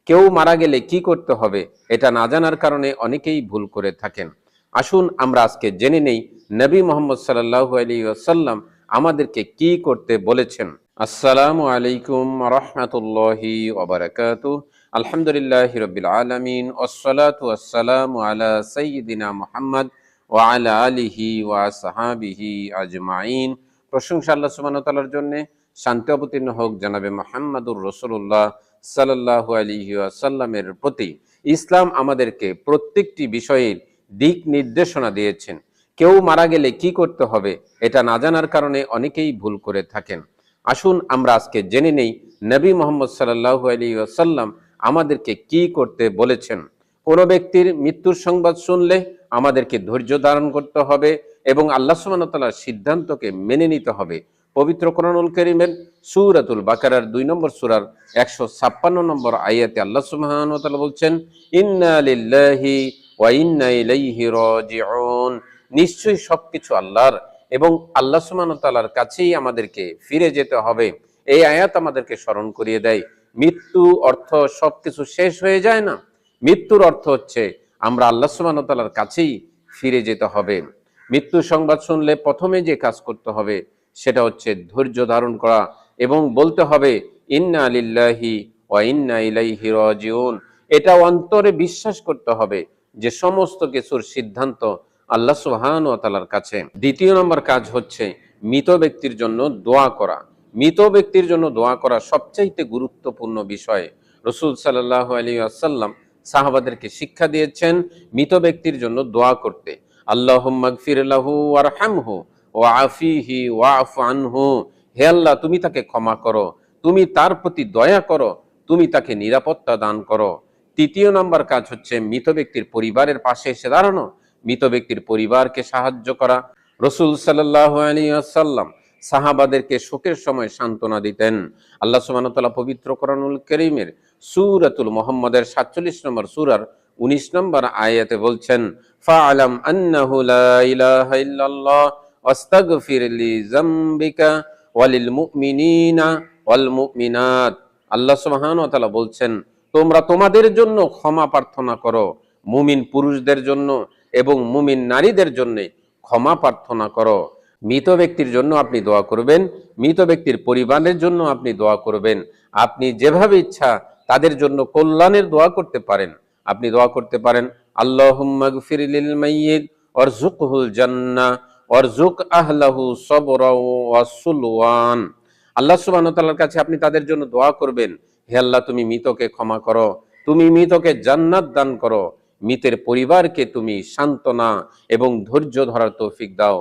কেউ মারা গেলে কি করতে হবে এটা না জানার কারণে অনেকেই ভুল করে থাকেন। আসুন আমরা আজকে জেনে নেই নবী মুহাম্মদ সাল্লাল্লাহু আলাইহি ওয়াসাল্লাম আমাদেরকে কি করতে বলেছেন। আসসালামু আলাইকুম ওয়া রাহমাতুল্লাহি ওয়া বারাকাতুহু। আলহামদুলিল্লাহি রাব্বিল আলামিন ওয়াসসালাতু ওয়াসসালামু আলা সাইয়্যিদিনা মুহাম্মদ ওয়া আলা আলিহি ওয়া আসহাবিহি আজমাইন। প্রশংসা আল্লাহ সুবহানাহু ওয়া তাআলার জন্য, শান্তি অবতীর্ণ হোক জনাবে মুহাম্মদুর রাসূলুল্লাহ সাল্লাল্লাহু আলাইহি ওয়াসাল্লামের প্রতি। ইসলাম আমাদেরকে প্রত্যেকটি বিষয়ের দিক নির্দেশনা দিয়েছেন। কেউ মারা গেলে কি করতে হবে এটা না জানার কারণে অনেকেই ভুল করে থাকেন। আসুন আমরা আজকে জেনে নেই নবী মুহাম্মদ সাল্লাল্লাহু আলাইহি ওয়াসাল্লাম আমাদেরকে কি করতে বলেছেন। কোনো ব্যক্তির মৃত্যুর সংবাদ শুনলে আমাদেরকে ধৈর্য ধারণ করতে হবে এবং আল্লাহ সুবহানাহু ওয়া তাআলার সিদ্ধান্তকে মেনে নিতে হবে। পবিত্র কোরআনুল কারীমের সূরাতুল বাকারার 2 নম্বর সূরার 156 নম্বর আয়াতে আল্লাহ সুবহানাহু ওয়া তাআলা বলছেন, ইন্না লিল্লাহি ওয়া ইন্না ইলাইহি রাজিউন। নিশ্চয়ই সবকিছু আল্লাহর এবং আল্লাহ সুবহানাহু ওয়া তাআলার কাছেই আমাদেরকে ফিরে যেতে হবে। এই আয়াত আমাদেরকে স্মরণ করিয়ে দেয় মৃত্যু অর্থ সবকিছু শেষ হয়ে যায় না। মৃত্যুর অর্থ হচ্ছে আমরা আল্লাহ সুবহানাহু ওয়া তাআলার কাছেই ফিরে যেতে হবে। মৃত্যু সংবাদ শুনলে প্রথমে যে কাজ করতে হবে সেটা হচ্ছে ধৈর্য ধারণ করা এবং বলতে হবে ইন্না লিল্লাহি ওয়া ইন্না ইলাইহি রাজিউন। এটা অন্তরে বিশ্বাস করতে হবে যে সমস্ত কিছুর সিদ্ধান্ত আল্লাহ সুবহানাহু ওয়া তাআলার কাছে। দ্বিতীয় নম্বর কাজ হচ্ছে মৃত ব্যক্তির জন্য দোয়া করা। মৃত ব্যক্তির জন্য দোয়া করা সবচাইতে গুরুত্বপূর্ণ বিষয়। রাসূল সাল্লাল্লাহু আলাইহি ওয়াসাল্লাম সাহাবাদেরকে শিক্ষা দিয়েছেন মৃত ব্যক্তির জন্য দোয়া করতে। আল্লাহুম্মা গফির লাহু ওয়ারহামহু ওয়াআফিহি ওয়াআফু আনহু। হে আল্লাহ, তুমি তাকে ক্ষমা করো, তুমি তার প্রতি দয়া করো, তুমি তাকে নিরাপত্তা দান করো। তৃতীয় নম্বর কাজ হচ্ছে মৃত ব্যক্তির পরিবারের পাশে এসে দাঁড়ানো, মৃত ব্যক্তির পরিবারকে সাহায্য করা। রাসূল সাল্লাল্লাহু আলাইহি ওয়াসাল্লাম সাহাবাদেরকে শোকের সময় সান্ত্বনা দিতেন। আল্লাহ সুবহানাহু ওয়া তাআলা পবিত্র কোরআনুল কারীমের সূরাতুল মুহাম্মাদের 47 নম্বর সূরার 19 নম্বর আয়াতে বলছেন, ফাআলাম আন্নাহু লা ইলাহা ইল্লাল্লাহ ওয়াস্তাগফির লিযামবিকা ওয়ালিল মুমিনিনা ওয়াল মুমিনাত। আল্লাহ সুবহানাহু ওয়া তাআলা বলছেন, তোমরা তোমাদের জন্য ক্ষমা প্রার্থনা করো, মুমিন পুরুষদের জন্য এবং মুমিন নারীদের জন্য ক্ষমা প্রার্থনা করো। মৃত ব্যক্তির জন্য আপনি দোয়া করবেন, মৃত ব্যক্তির পরিবারের জন্য আপনি দোয়া করবেন। আপনি যেভাবে ইচ্ছা তাদের জন্য কল্যাণের দোয়া করতে পারেন। আপনি দোয়া করতে পারেন আল্লাহুম্মা গফির লিল মাইয়িত ওয়ারযুকহুল জান্নাহ ওয়ারযুক আহলাহু সাবরা ওয়া সুলওয়ান। আল্লাহ সুবহানাহু ওয়া তাআলার কাছে আপনি তাদের জন্য দোয়া করবেন, হে আল্লাহ, তুমি মৃতকে ক্ষমা করো, তুমি মৃতকে জান্নাত দান করো, মৃতের পরিবারকে তুমি সান্ত্বনা এবং ধৈর্য ধরার তৌফিক দাও।